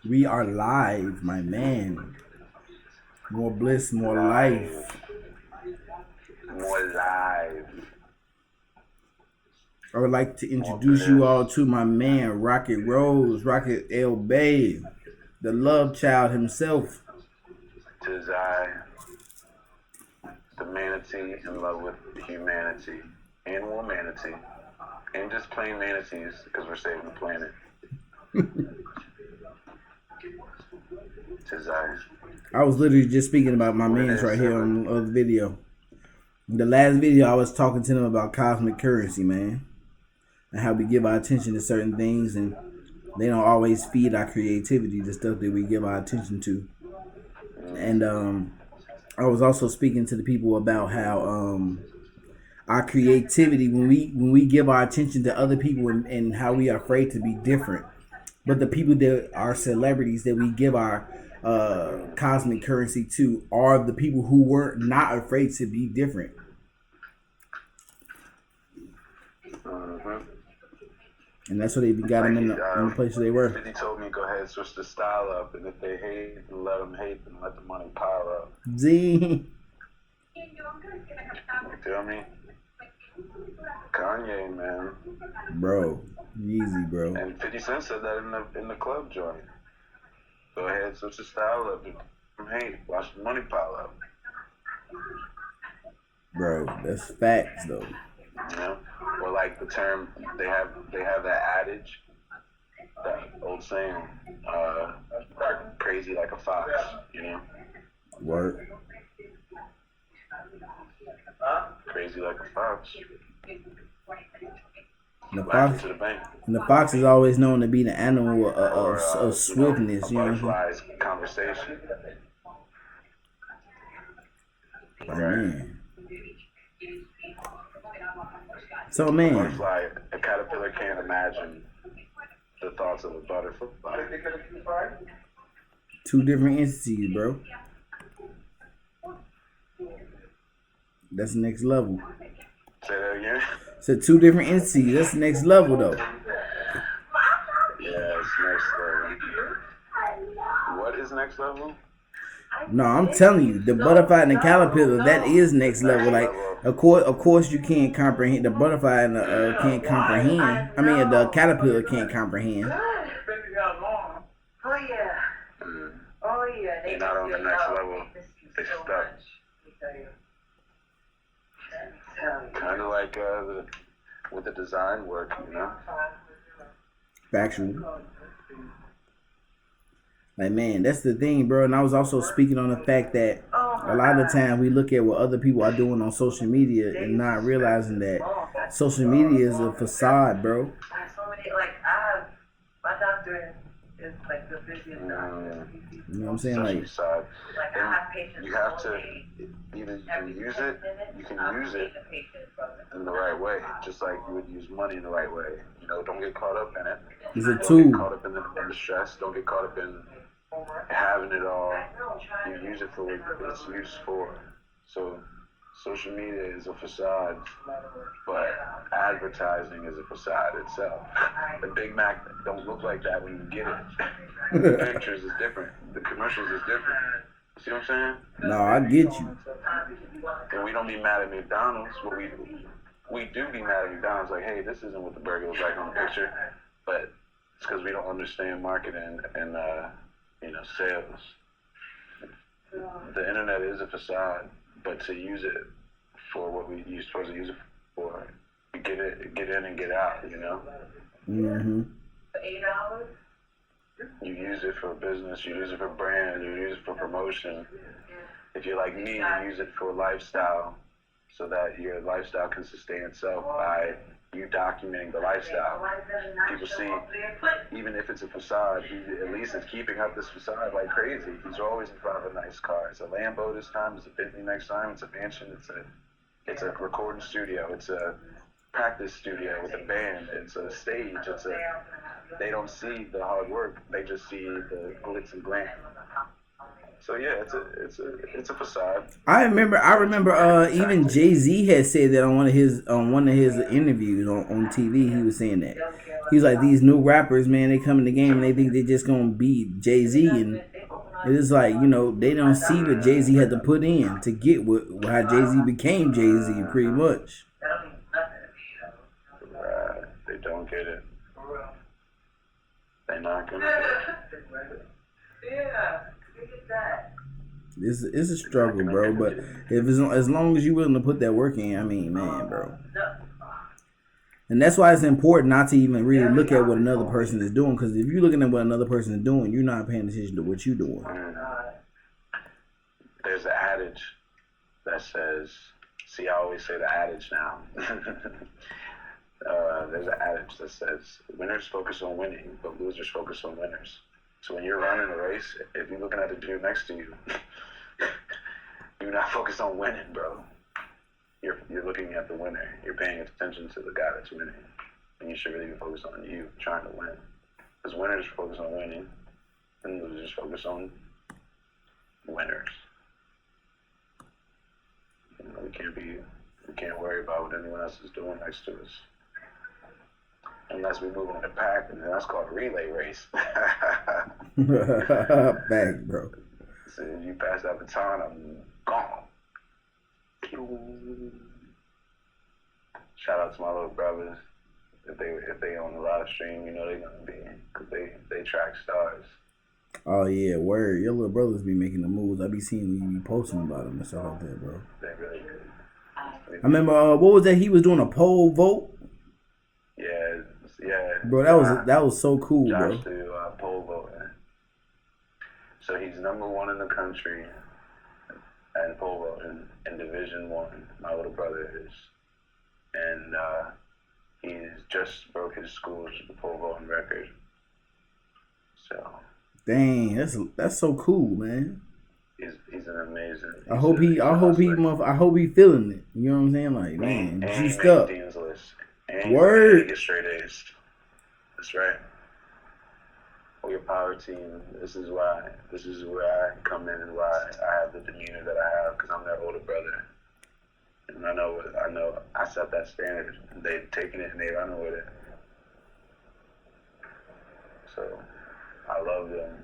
We are live, my man. More bliss, more life. More live. I would like to introduce you all to my man, Rocket Roes, Rocket L. Bay, the love child himself. Tis I, the manatee in love with humanity and womanity, and just plain manatees because we're saving the planet. Tis I was literally just speaking about my mans right here on the other video. The last video, I was talking to them about cosmic currency, man, and how we give our attention to certain things, and they don't always feed our creativity, the stuff that we give our attention to. And I was also speaking to the people about how our creativity, when we give our attention to other people, and how we are afraid to be different, but the people that are celebrities that we give our cosmic currency to are the people who were not afraid to be different. And that's what they got them in the places they were. 50 told me go ahead and switch the style up, and if they hate, let them hate and let the money pile up. Z. You feel me? Kanye, man. Bro, easy, bro. And 50 Cent said that in the club joint. Go ahead, switch the style up. Hey, watch the money pile up. Bro, that's facts though. You know, or like the term they have that adage, that old saying, crazy like a fox. You know. Word. Crazy like a fox. And the fox is always known to be the animal of swiftness. You know. Butterflies conversation. Oh, man. So man, a caterpillar can't imagine the thoughts of a butterfly. Two different entities, bro. That's next level. Say that again? So two different entities. That's next level though. Yeah, it's next level. What is next level? No, I'm telling you, the butterfly and the caterpillar, that is next level. Like, of course, you can't comprehend. The butterfly and the can't comprehend. I mean, the caterpillar can't comprehend. Oh yeah. Oh yeah. They're not on the next level. They stuck. Kind of like with the design work, you know. Factual. Like, man, that's the thing, bro. And I was also speaking on the fact that a lot of the time we look at what other people are doing on social media and not realizing that social media is a facade, bro. My doctor is like the busiest doctor. You know what I'm saying? Like, and you have to either you can use it in the right way, just like you would use money in the right way. You know, don't get caught up in it. It's a Don't tool. get caught up in the stress. Don't get caught up in having it all. You use it for what it's used for. So social media is a facade, but advertising is a facade itself. The Big Mac don't look like that when you get it. The pictures is different. The commercials is different. See what I'm saying? No, I get you. And we don't be mad at McDonald's. What we do be mad at McDonald's, like, hey, this isn't what the burger looks like on the picture, but it's because we don't understand marketing and sales. The internet is a facade, but to use it for what you're supposed to use it for, you get in and get out, you know. Mhm. You use it for business, you use it for brand, you use it for promotion. If you're like me, you use it for lifestyle, so that your lifestyle can sustain itself by you documenting the lifestyle. People see, even if it's a facade, he at least is keeping up this facade like crazy. He's always in front of a nice car. It's a Lambo this time, it's a Bentley next time, it's a mansion, it's a recording studio, it's a practice studio with a band, it's a stage, they don't see the hard work, they just see the glitz and glam. So yeah, it's a facade. I remember even Jay-Z had said that on one of his interviews on TV. He was saying that He's like, these new rappers, man, they come in the game and they think they just gonna beat Jay-Z, and it is like, you know, they don't see what Jay-Z had to put in to get how Jay-Z became Jay-Z, pretty much. Right. They don't get it. They're not gonna get it. Yeah, look at that. It's a struggle, bro. But if it's, as long as you're willing to put that work in, I mean, man, bro. And that's why it's important not to even really look at what another person is doing. Because if you're looking at what another person is doing, you're not paying attention to what you're doing. There's an adage that says, see, I always say the adage now. There's an adage that says, winners focus on winning, but losers focus on winners. So when you're running a race, if you're looking at the dude next to you, you're not focused on winning, bro. You're looking at the winner. You're paying attention to the guy that's winning. And you should really be focused on you trying to win. Because winners focus on winning, and losers focus on winners. You know, we can't worry about what anyone else is doing next to us. Unless we move in the pack, and that's called a relay race. Fact, bro. So if you pass that baton, I'm gone. Shout out to my little brothers. If they on the live stream, you know they're gonna be, cause they track stars. Oh yeah, word. Your little brothers be making the moves. I be seeing you be posting about them and stuff like that, bro. They really do. I remember what was that? He was doing a poll vote. Yeah. Bro, that was so cool, Josh bro. do poll voting. So he's number one in the country and poll voting in Division 1. My little brother is, and he's just broke his school's poll voting record. So. Dang, that's so cool, man. He's an amazing. I hope he feeling it. You know what I'm saying? Like, man, juiced up. Dean's list. And Word. Get straight A's. That's right. For your power team, this is where I come in and why I have the demeanor that I have, because I'm their older brother, and I know I set that standard. They've taken it and they run with it. So I love them.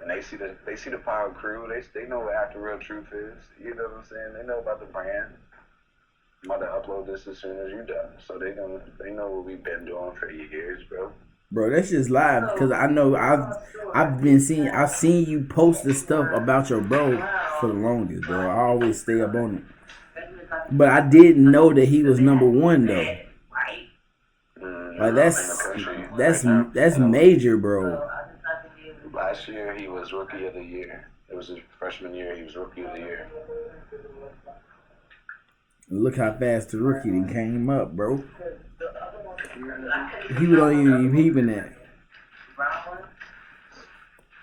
And they see the power crew. They know what After Real Truth is. You know what I'm saying? They know about the brand. I'm about to upload this as soon as you're done. So they know what we've been doing for years, bro. Bro, that's just live, because I know I've seen you post the stuff about your bro for the longest, bro. I always stay up on it. But I didn't know that he was number one though. Like that's major, bro. Last year he was Rookie of the Year. It was his freshman year. He was Rookie of the Year. Look how fast the rookie then came up, bro. He would only even be peeping that.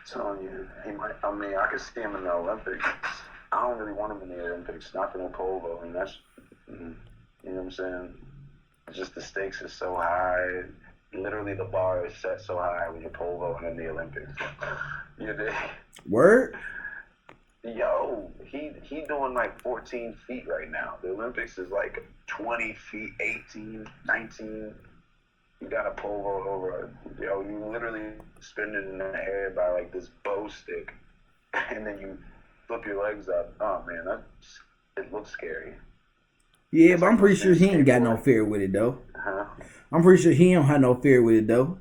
Telling you, he might. I mean, I could see him in the Olympics. I don't really want him in the Olympics. Not for no pole voting. That's, you know what I'm saying. It's just the stakes is so high. Literally, the bar is set so high when you're pole voting in the Olympics. You dig? Word? Yo, he doing like 14 feet right now. The Olympics is like 20 feet, 18, 19. You got a pole vault over. Yo, you literally spin it in the air by like this bow stick, and then you flip your legs up. Oh man, it looks scary. Yeah, but I'm pretty sure he ain't got no fear with it though. Huh? I'm pretty sure he don't have no fear with it though.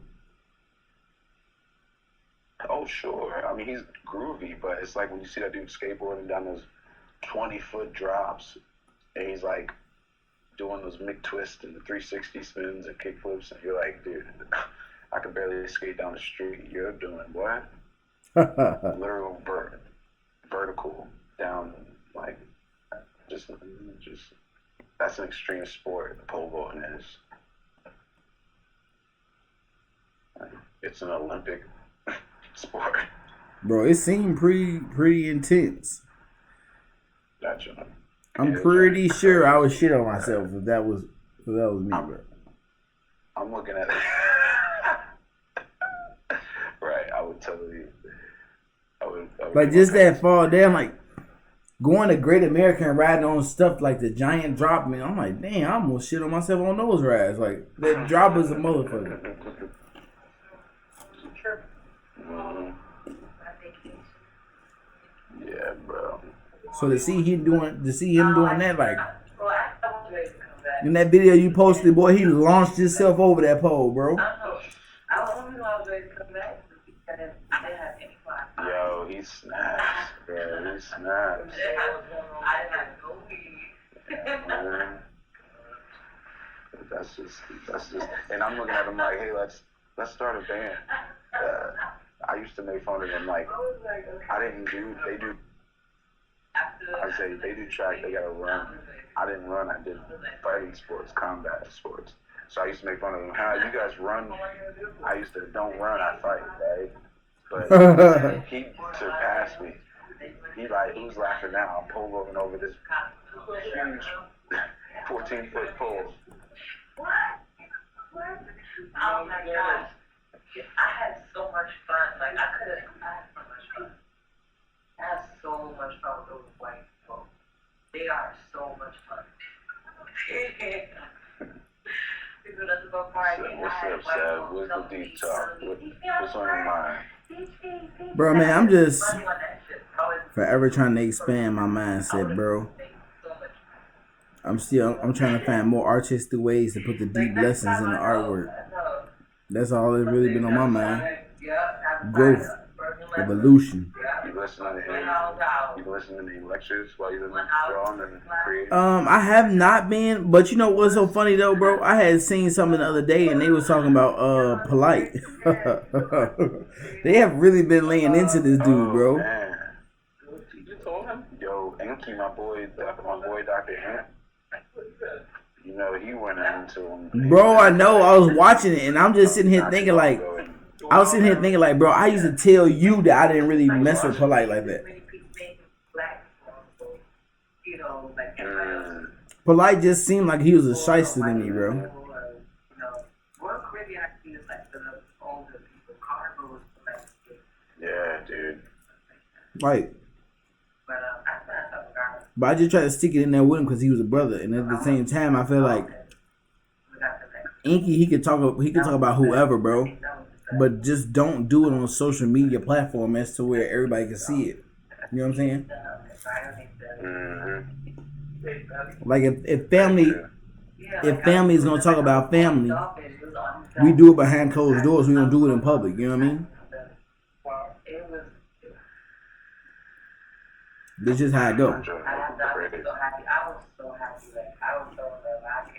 Oh sure. I mean, he's groovy, but it's like when you see that dude skateboarding down those 20-foot drops, and he's like doing those McTwists and the 360 spins and kickflips, and you're like, dude, I can barely skate down the street. You're doing what? Literal vertical down, like just that's an extreme sport. The pole vaulting is. It's an Olympic sport. Bro, it seemed pretty intense. Gotcha. I'm pretty sure I would shit on myself if that was me, bro. I'm looking at it. Right, I would totally. I would like just that fall down, like going to Great America and riding on stuff like the giant drop, man. I'm like, damn, I almost shit on myself on those rides. Like, that drop is a motherfucker. Yeah, bro. So to see him doing that, like, in that video you posted, boy, he launched himself over that pole, bro. Yo, he snaps, bro. He snaps. Man. That's just, and I'm looking at him like, hey, let's start a band. I used to make fun of them, like, I say they do track, they gotta run. I didn't run, I did fighting sports, combat sports. So I used to make fun of them. How you guys run? I used to don't run, I fight, right? But he surpassed me. He like, who's laughing now? I'm pole rolling over this huge 14-foot pole. Oh my gosh. I had so much fun. Like, I had so much fun. I had so much fun with those white people. They are so much fun. People that's about party. So what's up, Seb? What's the deep talk? What's on your mind? Bro, man, I'm just forever trying to expand my mindset, bro. I'm trying to find more artistic ways to put the deep lessons in the artwork. That's all that's really been on my mind. Growth, evolution. You listening to any lectures while you're drawing and creating? I have not been, but you know what's so funny though, bro? I had seen something the other day and they was talking about Polite. They have really been laying into this dude, bro. Man. You told him? Yo, Enki, my boy Dr. Ant. You know, he went into him. Bro, I know. I was watching it, and I'm just sitting here thinking like, bro, I used to tell you that I didn't really mess with Polite like that. Polite just seemed like he was a shyster to me, bro. Yeah, dude. Like, but I just tried to stick it in there with him because he was a brother, and at the same time, I feel like Inky, he could talk about whoever, bro, but just don't do it on a social media platform as to where everybody can see it. You know what I'm saying? Mm-hmm. Like if family is gonna talk about family, we do it behind closed doors. We don't do it in public. You know what I mean? This is how it go. I was so happy. I was so happy. Like, I was so happy.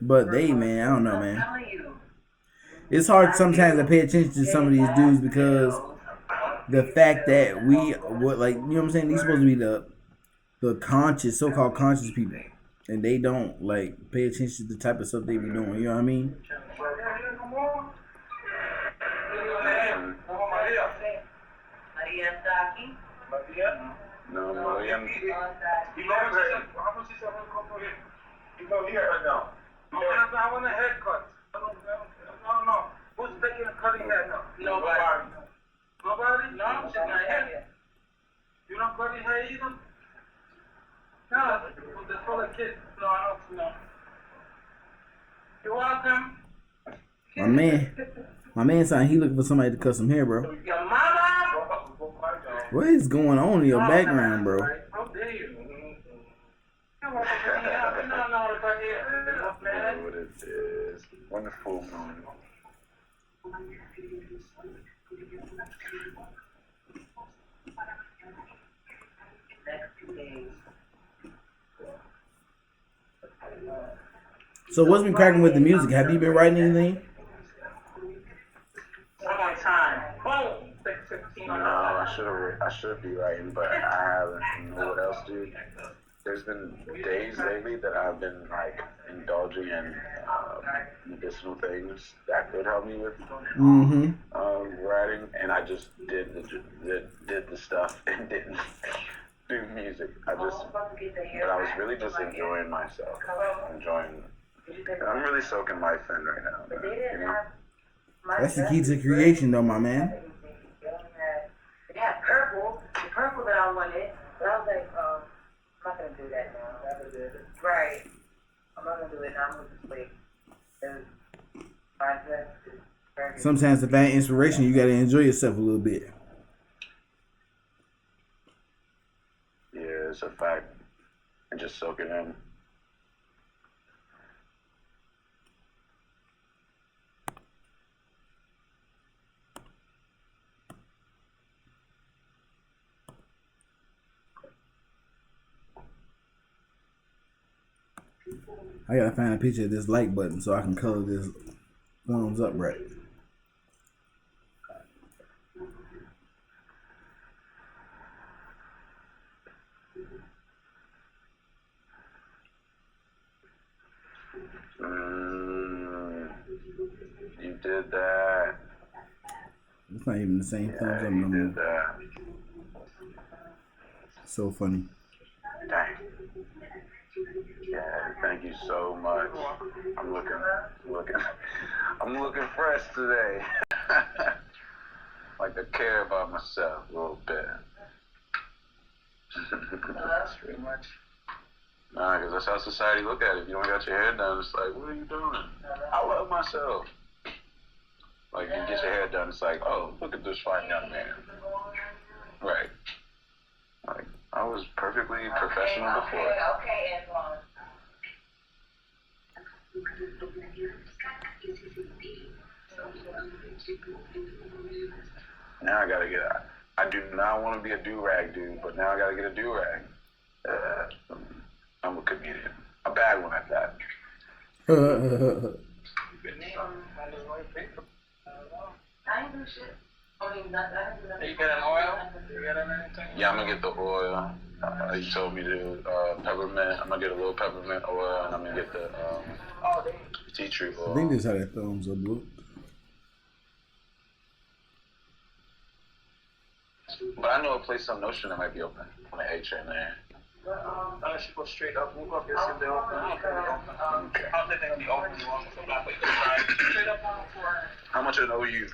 But man, I don't know, man. It's hard sometimes to pay attention to some of these dudes because the fact that you know what I'm saying? These supposed to be the conscious, so-called conscious people, and they don't like pay attention to the type of stuff they be doing. You know what I mean? No, Maria. I want a haircut. No. Who's taking a cutting hair now? Nobody? No, she's not here. You not cutting hair either? No, that's for the kids. No, I don't know. You're welcome. My man saying he looking for somebody to cut some hair, bro. Your mama? What is going on in your background, bro? How dare you? I know what it is. Wonderful moon. So what's been cracking with the music? Have you been writing anything? No, I should be writing, but I haven't. You know what else, dude? There's been days lately that I've been like indulging in medicinal things that could help me with writing, and I just did the stuff and didn't do music. But I was really just enjoying myself, I'm really soaking life in right now, man, you know? That's the key to creation, though, my man. They had purple purple that I wanted, but I was like, I'm not gonna do that now. Right. I'm not gonna do it now. I'm gonna just wait. My dress is very Sometimes to find inspiration, you gotta enjoy yourself a little bit. Yeah, it's a fact. And just soak it in. I gotta find a picture of this like button so I can color this thumbs up right. You did that. It's not even the same thumbs up You no did more. that. So funny. Dang. Yeah, thank you so much. I'm looking fresh today. Like I care about myself a little bit. That's pretty much. Nah, because that's how society look at it. If you don't got your hair done, it's like, what are you doing? I love myself. Like, you get your hair done, it's like, oh, look at this fine young man. Right. Like, I was perfectly professional before. Okay, Antoine. Now I gotta get I do not want to be a do-rag dude, but now I gotta get a do-rag. I'm a comedian. A bad one at that. I ain't do shit. I mean, nothing. You get an oil? You get anything? Yeah, I'm gonna get the oil. He told me to peppermint. I'm gonna get a little peppermint oil, and I'm gonna get the tea tree oil. I think this is how that thumbs up look. But I know a place on Notion that might be open on the H in there. Unless you go straight up, move up, you'll see they're open. I don't think they're gonna be open. You want to go back, but you can try. Straight up on for. How much an OU?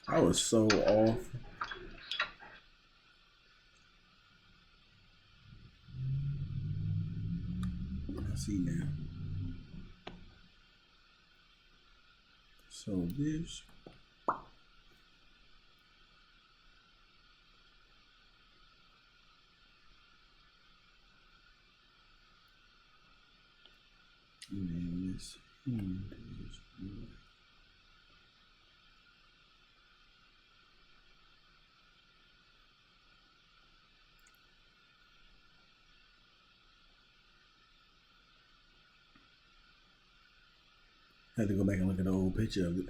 I was so off. I see now. So this. And then this. I had to go back and look at the old picture of it.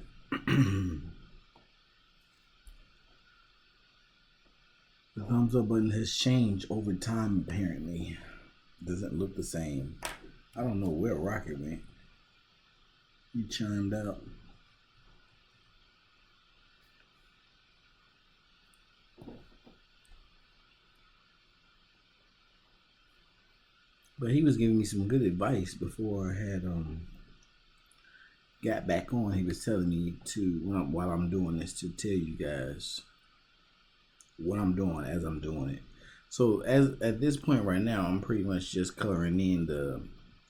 The thumbs up button has changed over time, apparently. Doesn't look the same. I don't know where Rocket went. He chimed out. But he was giving me some good advice before I had got back on. He was telling me to, while I'm doing this, to tell you guys what I'm doing as I'm doing it. So at this point right now, I'm pretty much just coloring in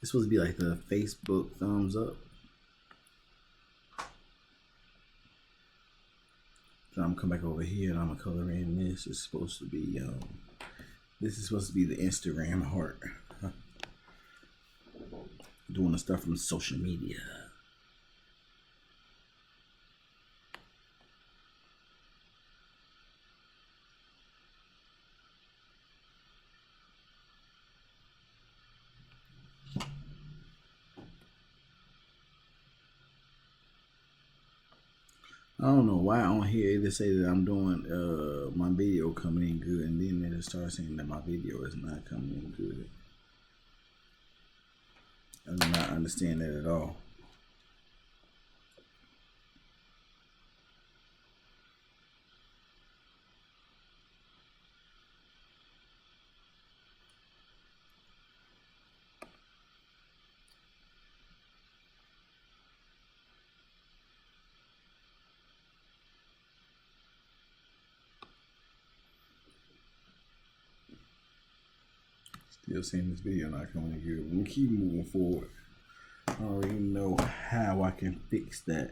it's supposed to be like the Facebook thumbs up. So I'm gonna come back over here and I'm gonna color in this. It's supposed to be this is supposed to be the Instagram heart. Doing the stuff from social media. I don't know why on here they say that I'm doing my video coming in good, and then they just start saying that my video is not coming in good. I do not understand that at all. Still seeing this video not coming together. We keep moving forward. I don't really know how I can fix that.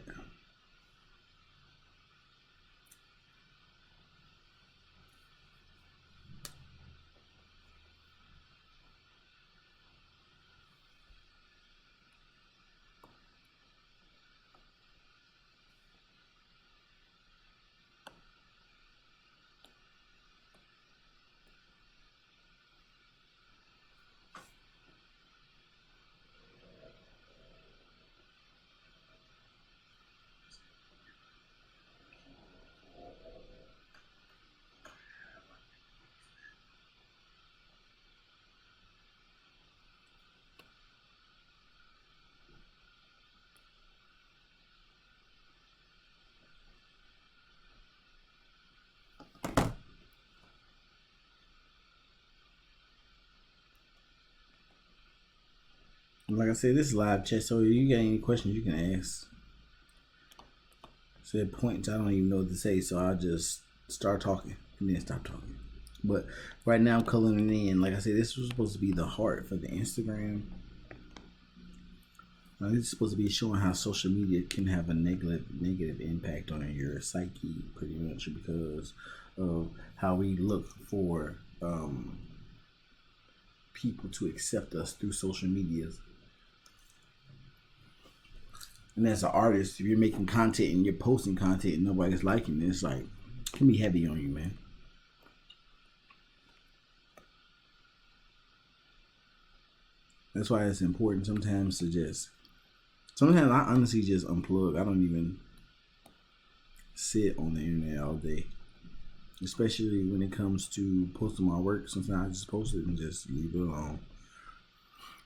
Like I said, this is live chat, so if you got any questions, you can ask. So at points, I don't even know what to say, so I'll just start talking and then stop talking. But right now, I'm coloring it in. Like I said, this was supposed to be the heart for the Instagram. This is supposed to be showing how social media can have a negative impact on your psyche, pretty much, because of how we look for people to accept us through social media. And as an artist, if you're making content and you're posting content and nobody's liking it, it's like, it can be heavy on you, man. That's why it's important sometimes sometimes I honestly just unplug. I don't even sit on the internet all day. Especially when it comes to posting my work. Sometimes I just post it and just leave it alone.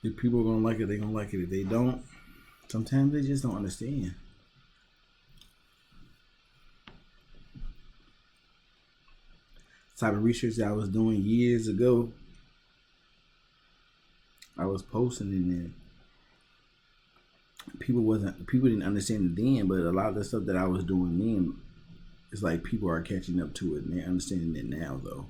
If people are going to like it, they're going to like it. If they don't, sometimes they just don't understand. The type of research that I was doing years ago, I was posting in there. People didn't understand it then, but a lot of the stuff that I was doing then, it's like people are catching up to it and they're understanding it now, though.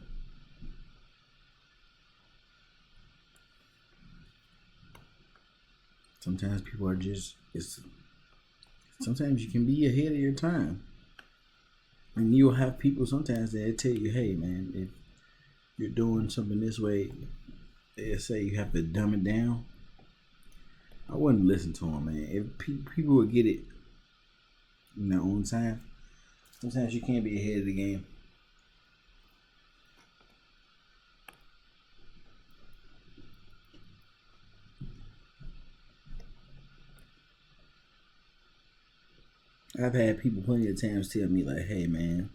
Sometimes people are sometimes you can be ahead of your time. And you'll have people sometimes that tell you, hey man, if you're doing something this way, they'll say you have to dumb it down. I wouldn't listen to them, man. If people would get it in their own time, sometimes you can't be ahead of the game. I've had people plenty of times tell me like, hey man,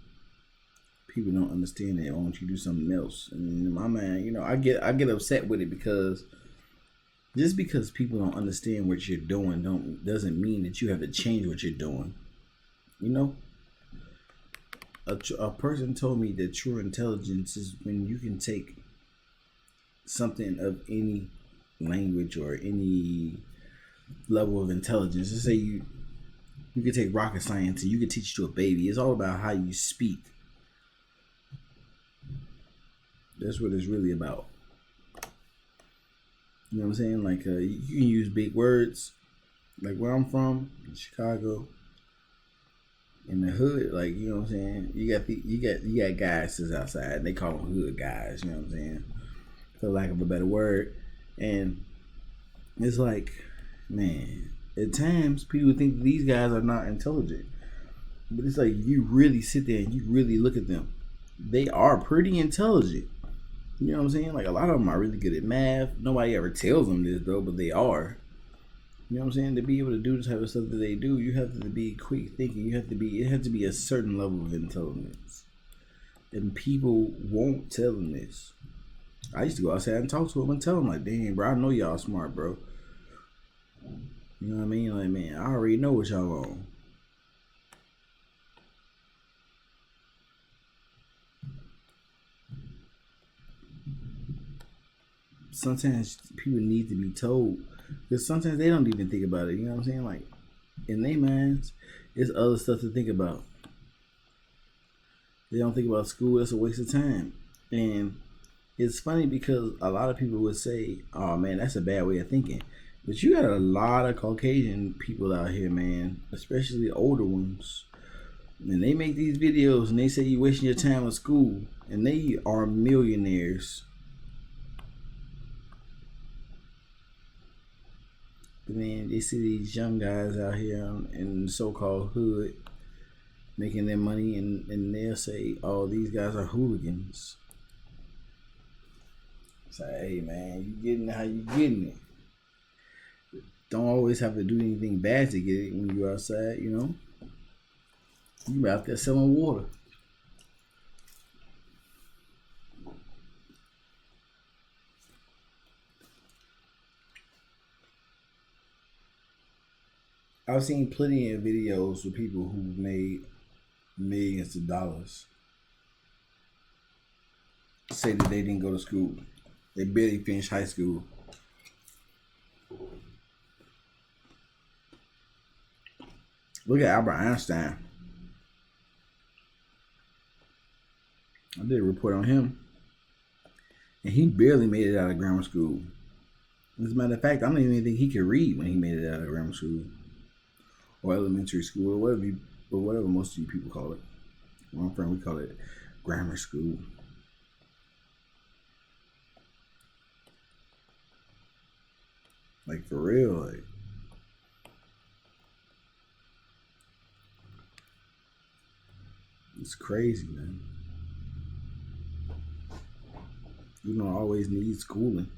people don't understand that. Why don't you do something else? And my man, I get upset with it because just because people don't understand what you're doing doesn't mean that you have to change what you're doing. A person told me that true intelligence is when you can take something of any language or any level of intelligence. Let's say you could take rocket science and you could teach it to a baby. It's all about how you speak. That's what it's really about. You know what I'm saying? Like you can use big words. Like where I'm from, in Chicago, in the hood, like you know what I'm saying. You got guys that's outside, and they call them hood guys. You know what I'm saying? For lack of a better word, and it's like, man, at times people think these guys are not intelligent, but it's like you really sit there and you really look at them. They are pretty intelligent. You know what I'm saying? Like a lot of them are really good at math. Nobody ever tells them this though, but they are. You know what I'm saying? To be able to do the type of stuff that they do, you have to be quick thinking. It has to be a certain level of intelligence. And people won't tell them this. I used to go outside and talk to them and tell them like, dang, bro, I know y'all smart, bro. You know what I mean? Like, man, I already know what y'all on. Sometimes people need to be told, because sometimes they don't even think about it. You know what I'm saying? Like in their minds, it's other stuff to think about. They don't think about school. That's a waste of time. And it's funny because a lot of people would say, "Oh man, that's a bad way of thinking," but you got a lot of Caucasian people out here, man, especially older ones, and they make these videos and they say you wasting your time with school, and they are millionaires. But then they see these young guys out here in the so-called hood making their money, and they'll say, "Oh, these guys are hooligans." Say, "Hey man, you getting it how you getting it. Don't always have to do anything bad to get it when you're outside, you know. You out there selling water." I've seen plenty of videos with people who made millions of dollars say that they didn't go to school. They barely finished high school. Look at Albert Einstein. I did a report on him, and he barely made it out of grammar school. As a matter of fact, I don't even think he could read when he made it out of grammar school or elementary school or whatever most of you people call it. Where I'm from, we call it grammar school. Like for real, like. It's crazy, man. You don't always need schooling.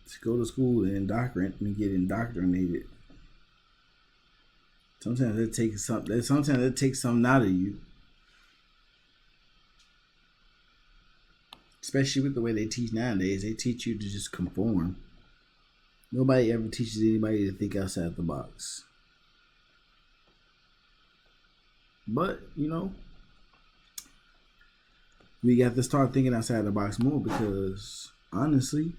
To go to school and get indoctrinated. Sometimes it takes something out of you. Especially with the way they teach nowadays. They teach you to just conform. Nobody ever teaches anybody to think outside the box. But, you know, we got to start thinking outside the box more because, honestly,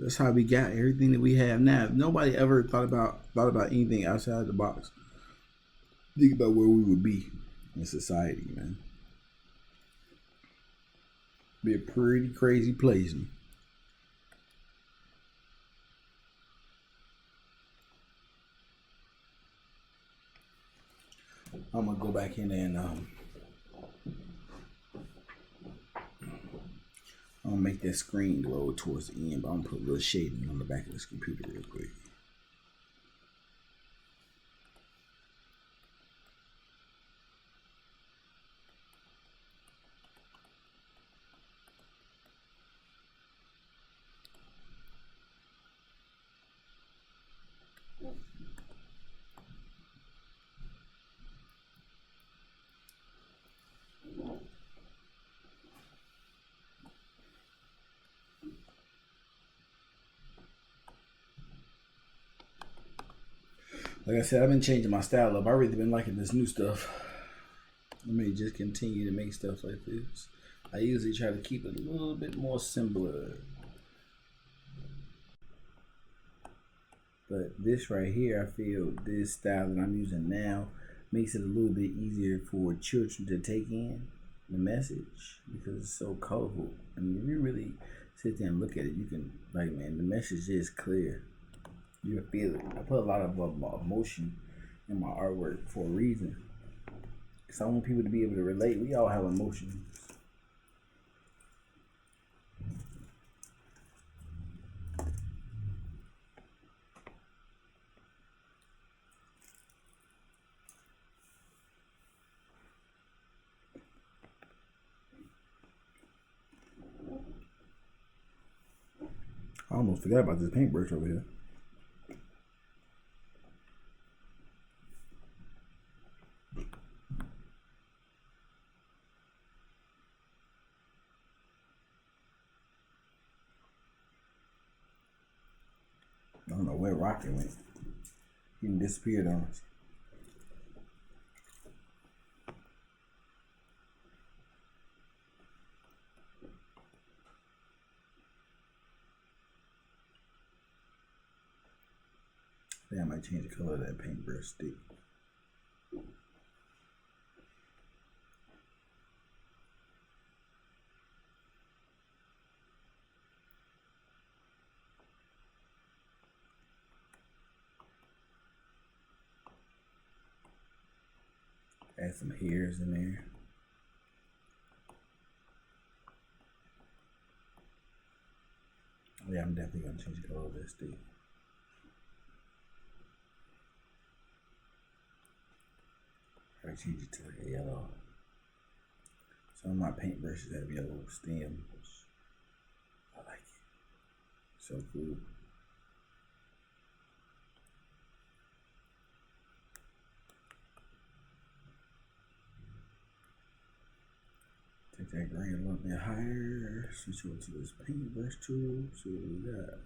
that's how we got everything that we have now. If nobody ever thought about anything outside the box, think about where we would be in society, man. Be a pretty crazy place. I'm gonna go back in there and I'll make that screen glow towards the end, but I'm gonna put a little shading on the back of this computer real quick. Like I said, I've been changing my style up. I've really been liking this new stuff. I may just continue to make stuff like this. I usually try to keep it a little bit more simpler. But this right here, I feel this style that I'm using now makes it a little bit easier for children to take in the message because it's so colorful. I mean, if you really sit there and look at it, you can, like, man, the message is clear. You can feel it. I put a lot of emotion in my artwork for a reason. Because I want people to be able to relate. We all have emotions. I almost forgot about this paintbrush over here. I don't know where Rocket went. He disappeared on us. I think I might change the color of that paintbrush stick. Add some hairs in there. Yeah, I'm definitely gonna change the color of this too. I change it to like a yellow. Some of my paintbrushes have yellow stems. I like it. So cool. Take that grain a little bit higher. Switch over to this paintbrush tool. See what we got.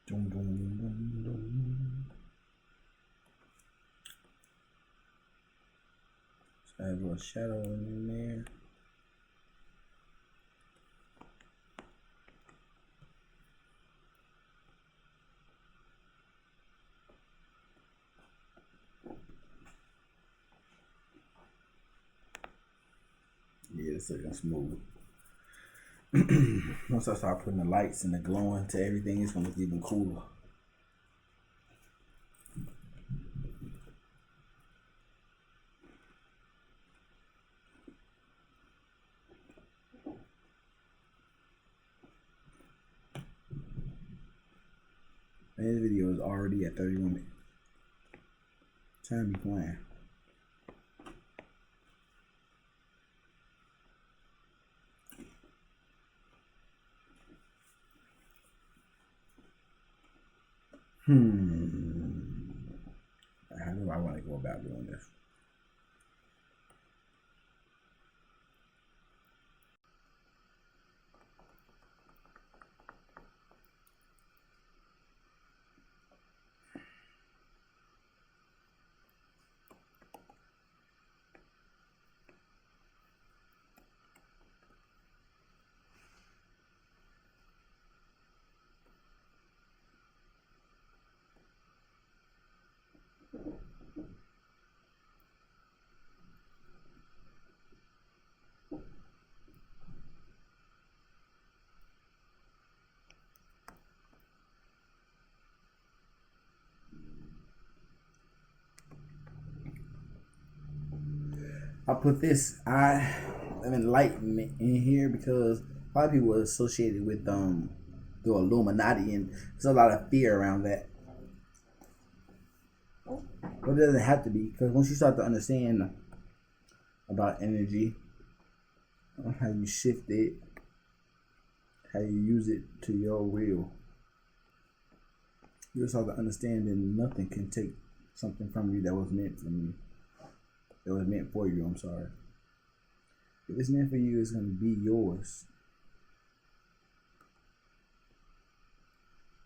Dum, dum, dum, dum. So add a little shadow in there. Yeah, it's looking smooth. Once I start putting the lights and the glowing to everything, it's gonna look even cooler. Man, this video is already at 31 minutes. Time be playing. How do I want to go about doing this? I put this eye of enlightenment in here because a lot of people are associated with the Illuminati, and there's a lot of fear around that. But it doesn't have to be, because once you start to understand about energy, how you shift it, how you use it to your will, you start to understand that nothing can take something from you that was meant from you. That was meant for you, I'm sorry. If it's meant for you, it's going to be yours.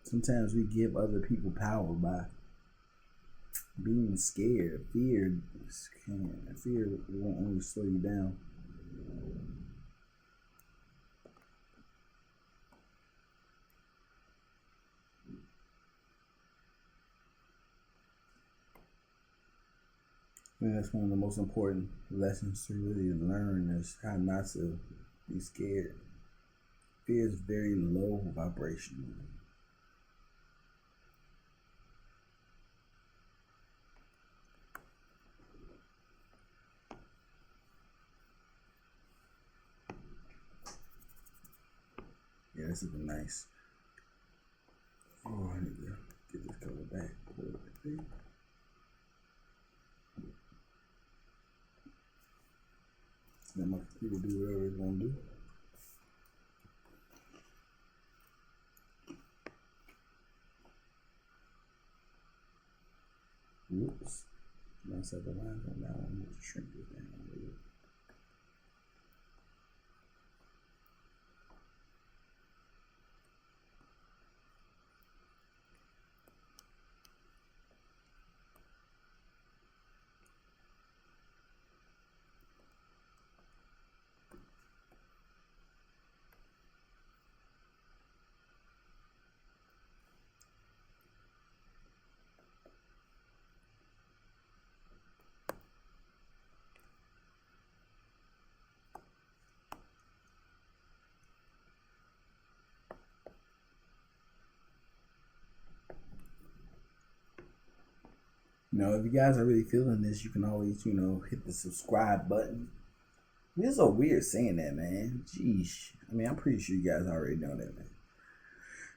Sometimes we give other people power by being scared. Fear won't only slow you down. And that's one of the most important lessons to really learn, is how not to be scared. Fear is very low vibration. Yeah, this is nice. Oh, I need to get this color back. Let my computer do whatever it's gonna do. Whoops. Mess up the lines on that one. Let's shrink this down a little bit. You know, if you guys are really feeling this, you can always, you know, hit the subscribe button. It's so weird saying that, man. Jeez. I mean, I'm pretty sure you guys already know that, man.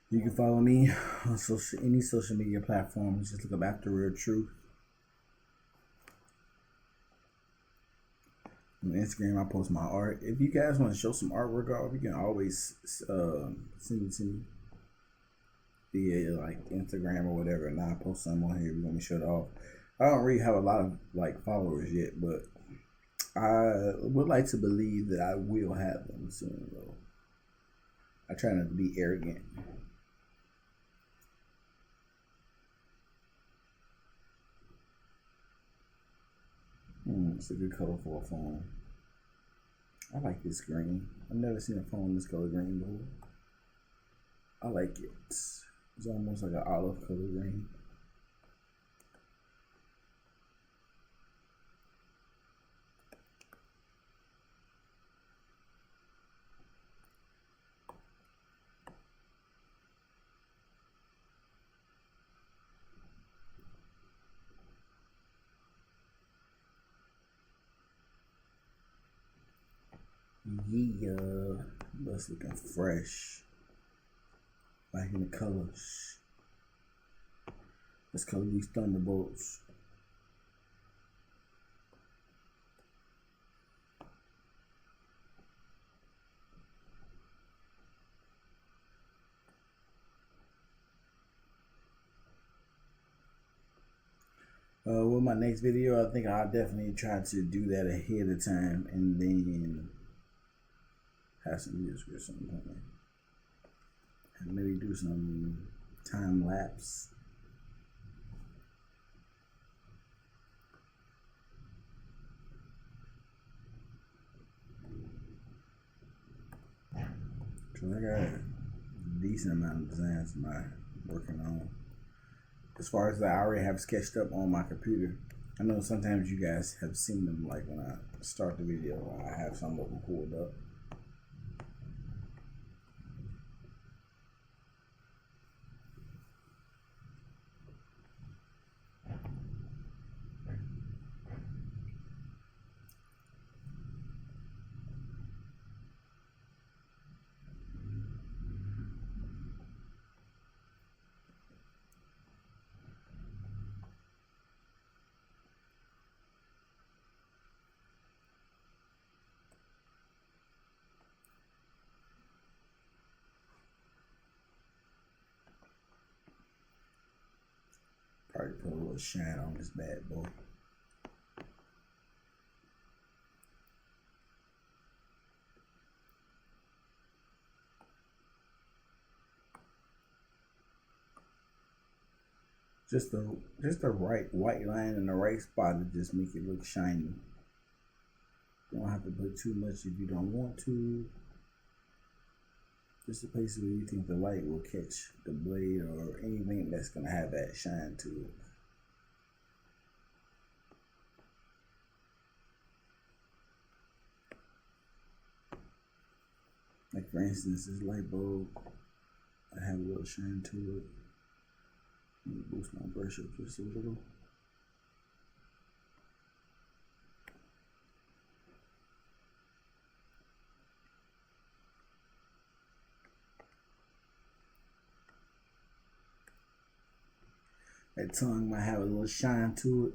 You can follow me on any social media platforms. Just look up After Real Truth. On Instagram, I post my art. If you guys want to show some artwork off, you can always send it to me via like Instagram or whatever, and I'll post some on here. We're gonna show it off. I don't really have a lot of like followers yet, but I would like to believe that I will have them soon, though. I try not to be arrogant. It's a good color for a phone. I like this green. I've never seen a phone this color green before. I like it. It's almost like an olive color green. Yeah, that's looking fresh. Liking the colors. Let's color these thunderbolts. With my next video, I think I'll definitely try to do that ahead of time and then have some music or something. And maybe do some time lapse. Cause I got a decent amount of designs I'm working on. As far as that I already have sketched up on my computer. I know sometimes you guys have seen them, like when I start the video, I have some of them pulled up. Probably put a little shine on this bad boy. Just the right white line in the right spot to just make it look shiny. You don't have to put too much if you don't want to. Just a place where you think the light will catch the blade or anything that's gonna have that shine to it. Like for instance, this light bulb, I have a little shine to it. Let me boost my brush up just a little. That tongue might have a little shine to it.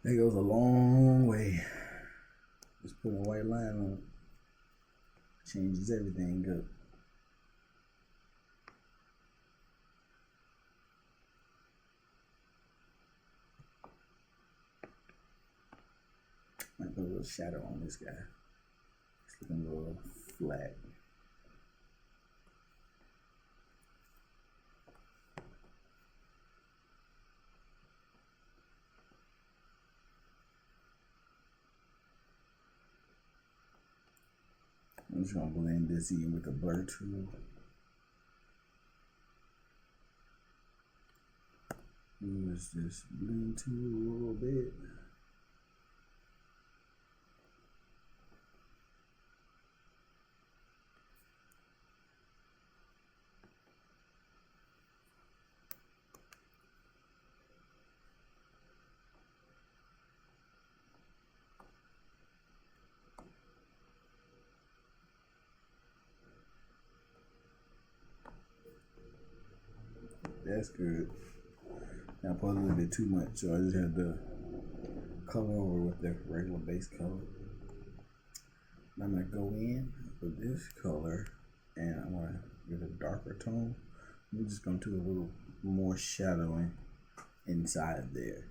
That goes a long way. Just put a white line on it. Changes everything up. Might put a little shadow on this guy. It's looking a little flat. I'm just gonna blend this in with the blur tool. Let's just blend to it a little bit. That's good. Now I put a little bit too much, so I just had to color over with the regular base color. And I'm gonna go in with this color, and I'm gonna get a darker tone. I'm just gonna do a little more shadowing inside of there.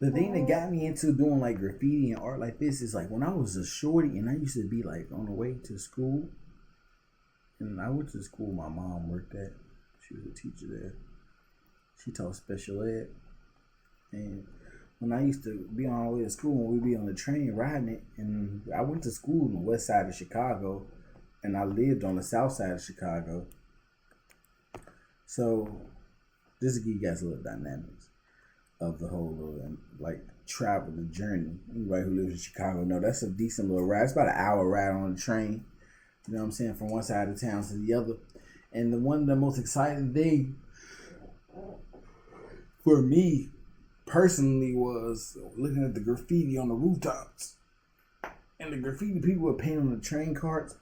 The thing that got me into doing like graffiti and art like this is like when I was a shorty and I used to be like on the way to school. And I went to the school my mom worked at. She was a teacher there. She taught special ed. And when I used to be on our way to school, when we'd be on the train riding it, and I went to school on the west side of Chicago, and I lived on the south side of Chicago. So, just to give you guys a little dynamics of the whole little, like, travel, the journey. Anybody who lives in Chicago know that's a decent little ride. It's about an hour ride on the train. You know what I'm saying? From one side of town to the other. And one of the most exciting things for me personally was looking at the graffiti on the rooftops. And the graffiti people were painting on the train carts.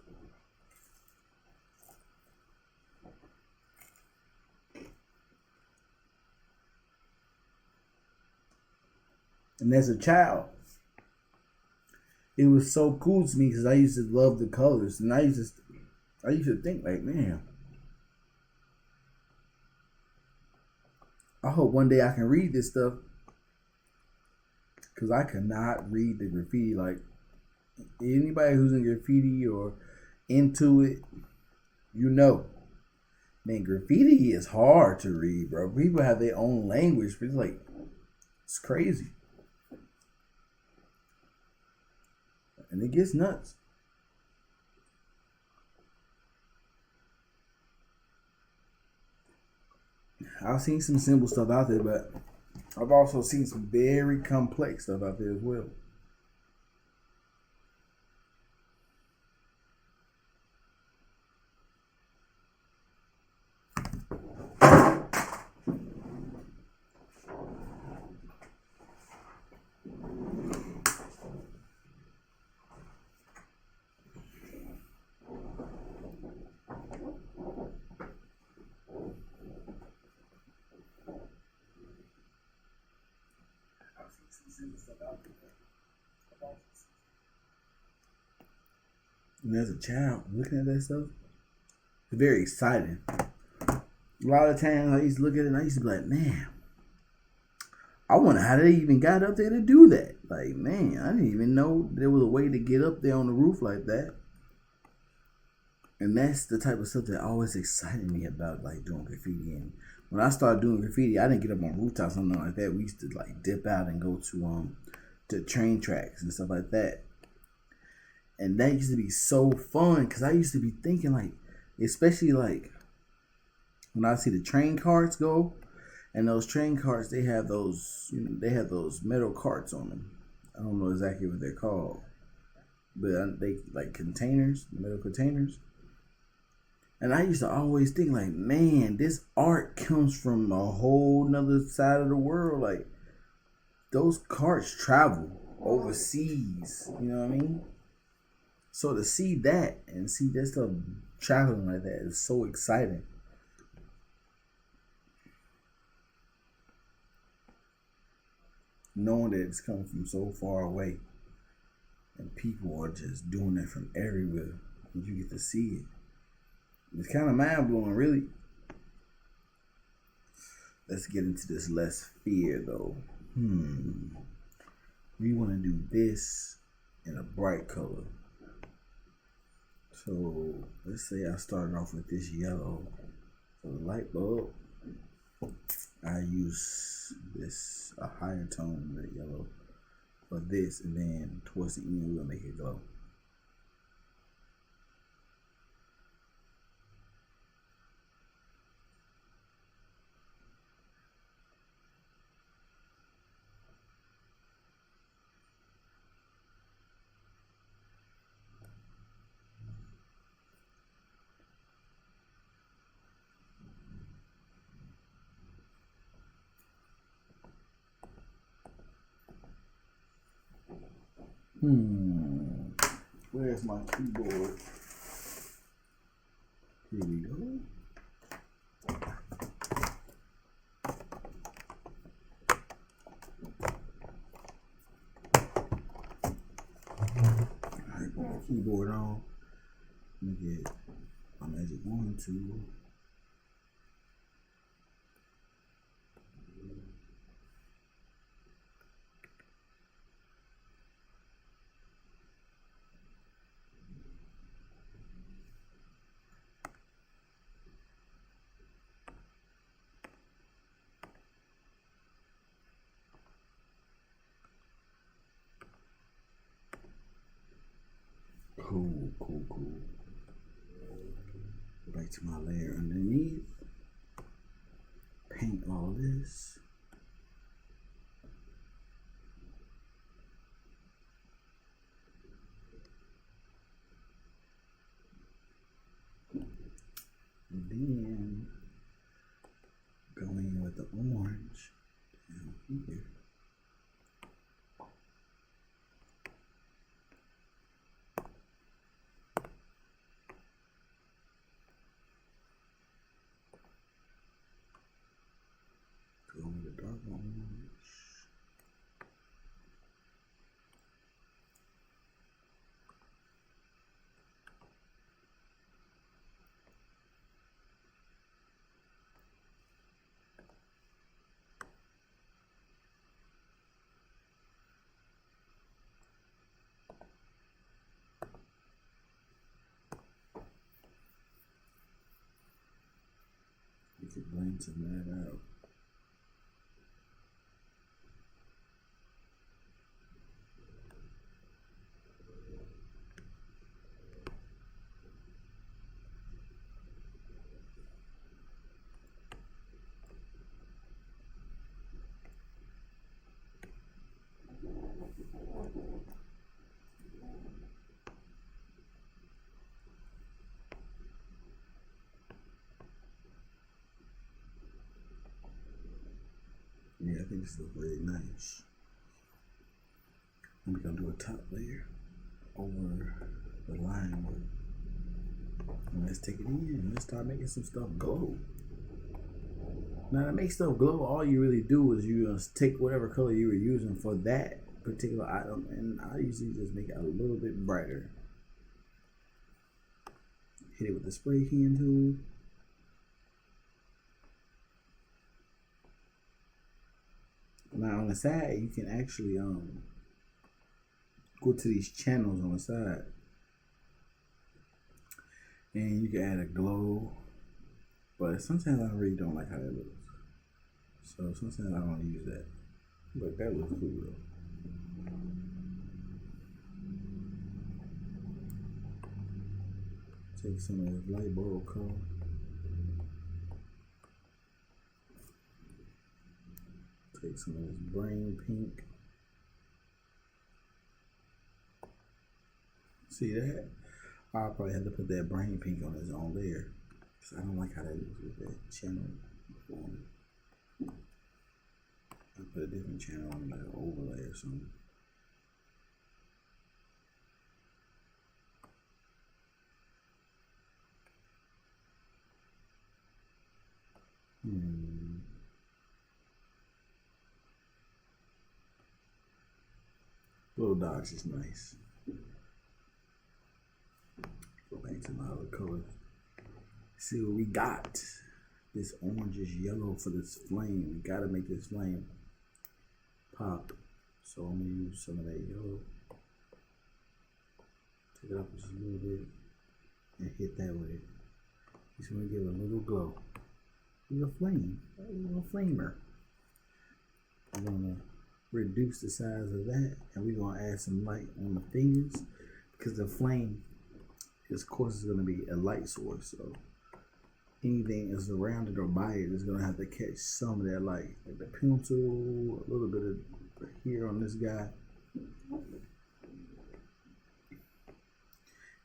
And as a child, it was so cool to me because I used to love the colors. And I used to think like, man, I hope one day I can read this stuff. Because I cannot read the graffiti. Like, anybody who's in graffiti or into it, you know. Man, graffiti is hard to read, bro. People have their own language, but it's like, it's crazy. And it gets nuts. I've seen some simple stuff out there, but I've also seen some very complex stuff out there as well. And as a child, looking at that stuff, it's very exciting. A lot of times I used to look at it and I used to be like, man, I wonder how they even got up there to do that. Like, man, I didn't even know there was a way to get up there on the roof like that. And that's the type of stuff that always excited me about like doing graffiti. And when I started doing graffiti, I didn't get up on rooftops or nothing like that. We used to like dip out and go to train tracks and stuff like that. And that used to be so fun because I used to be thinking like, especially like when I see the train carts go, and those train carts, they have those, they have those metal carts on them. I don't know exactly what they're called, but they like containers, metal containers. And I used to always think like, man, this art comes from a whole nother side of the world. Like, those carts travel overseas, you know what I mean? So to see that and see that stuff traveling like that is so exciting. Knowing that it's coming from so far away and people are just doing it from everywhere and you get to see it. It's kind of mind-blowing, really. Let's get into this less fear, though. We want to do this in a bright color. So let's say I started off with this yellow for the light bulb. I use a higher tone than that yellow for this, and then towards the end we'll make it glow. Where's my keyboard? Here we go. Alright, put my keyboard on. Let me get my magic wand tool. Cool. Go back to my layer underneath. Paint all this. And then go in with the orange down here. Go with the dark orange. You can blend some of that out. Yeah, I think this looks really nice. I'm gonna do a top layer over the line work. And let's take it in. Let's start making some stuff glow. Now to make stuff glow, all you really do is you take whatever color you were using for that particular item, and I usually just make it a little bit brighter. Hit it with the spray can tool. Now on the side, you can actually go to these channels on the side, and you can add a glow. But sometimes I really don't like how that looks, so sometimes I don't use that. But that looks cool though. Take some of this light bulb color. Take some of this brain pink. See that? I'll probably have to put that brain pink on its own layer, because I don't like how that looks with that channel. I'll put a different channel on, like an overlay or something. Little dots is nice. Go back to my other colors. See what we got. This orange is yellow for this flame. We gotta make this flame pop. So I'm gonna use some of that yellow. Take it up just a little bit and hit that with it. Just wanna give it a little glow. A little flame. A little flamer. I'm gonna reduce the size of that, and we're gonna add some light on the fingers because the flame, of course, is gonna be a light source. So anything that's around it or by it is gonna have to catch some of that light, like the pencil, a little bit of here on this guy.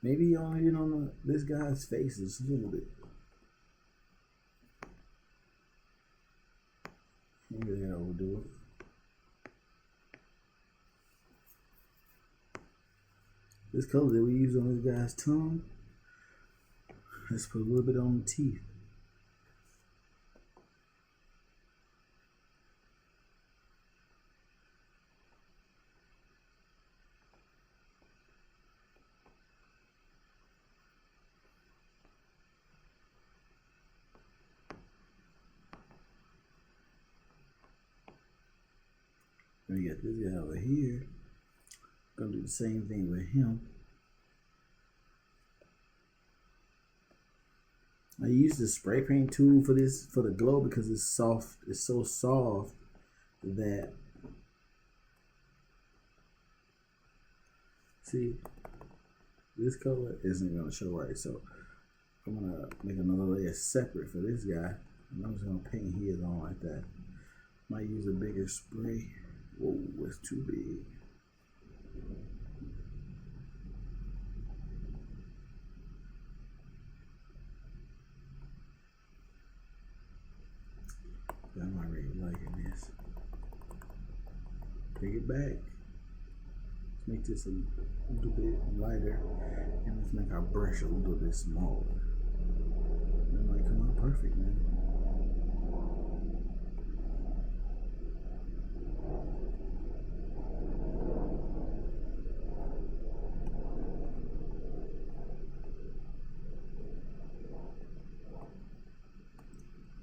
Maybe only on this guy's face just a little bit. Maybe that will do it. This color that we use on this guy's tongue, let's put a little bit on the teeth. We got this guy over here. Gonna do the same thing with him. I use the spray paint tool for this, for the glow, because it's soft. It's so soft that, see, this color isn't gonna show right. So I'm gonna make another layer separate for this guy, and I'm just gonna paint his on like that. Might use a bigger spray. Whoa, it's too big. I'm already liking this. Take it back. Let's make this a little bit lighter, and let's make our brush a little bit smaller. That might come out perfect, man.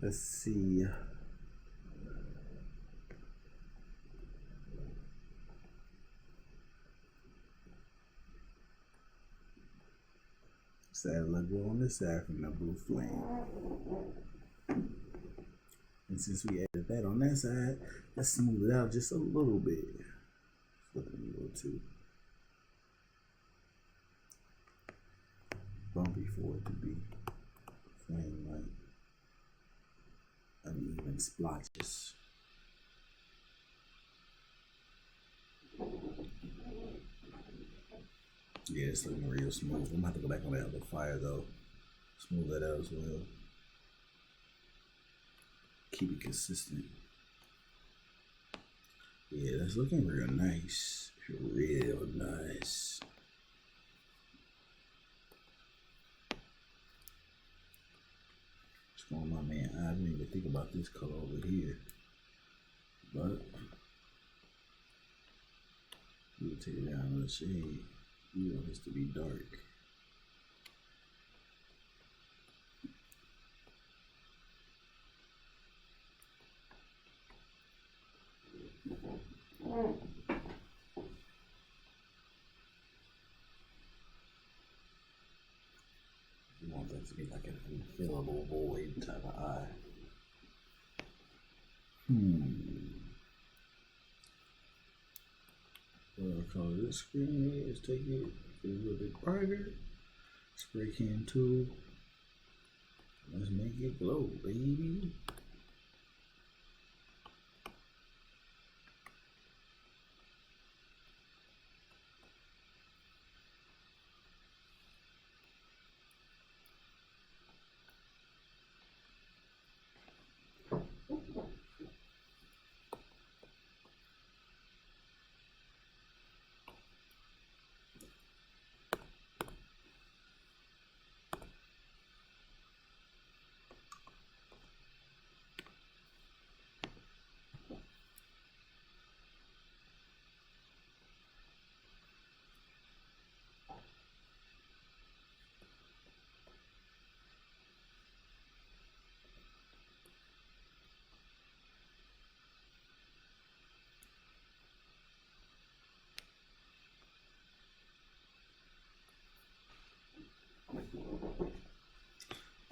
Let's see. Let's add a little glow on this side from the blue flame. And since we added that on that side, let's smooth it out just a little bit. Flip it a little too. Bumpy for it to be flame like uneven splotches. Yeah, it's looking real smooth. I'm gonna have to go back on that other fire though. Smooth that out as well. Keep it consistent. Yeah, that's looking real nice. Real nice. What's going on, man? I didn't even think about this color over here. But we'll take it down another shade. You want this to be dark. You want that to be like an infillable void type of eye. What I'll call this screen is take it a little bit brighter. Spray can tool. Let's make it glow, baby.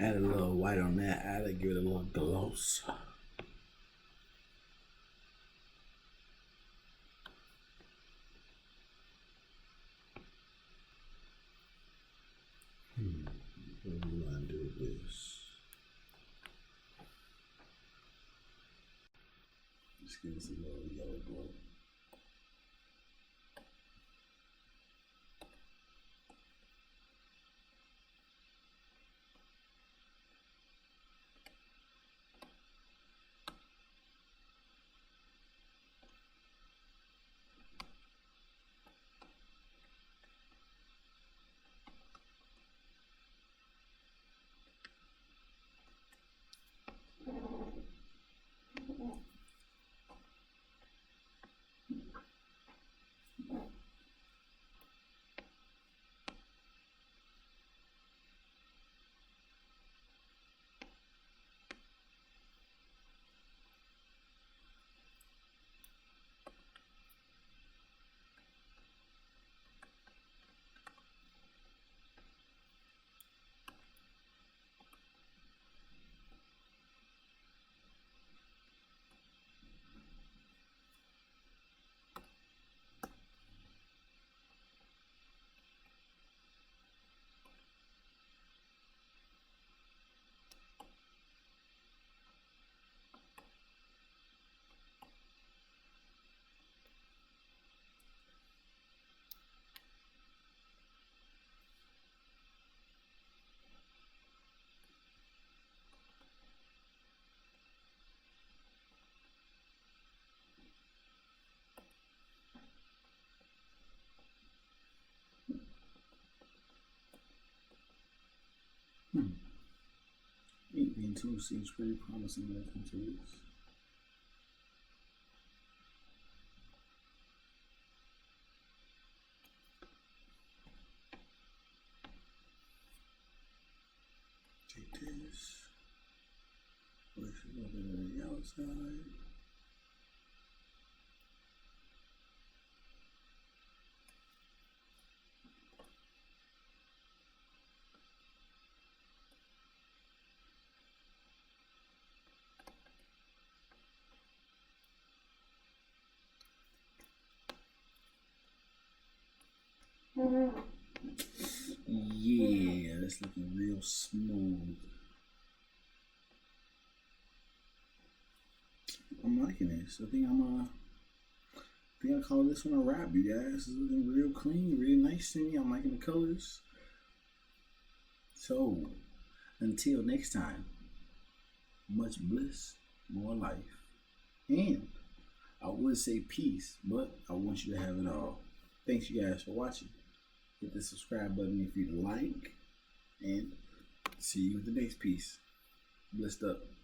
Add a little white on that eye to give it a little gloss. Just give us a little yellow glow. Ink being 2 seems pretty promising when it comes to this. Take this. Push a little bit on the outside. Yeah, that's looking real smooth. I'm liking this. I think I call this one a wrap, you guys. It's looking real clean, really nice to me. I'm liking the colors. So, until next time, much bliss, more life. And I would say peace, but I want you to have it all. Thanks, you guys, for watching. Hit the subscribe button if you like, and see you with the next piece. Blessed up.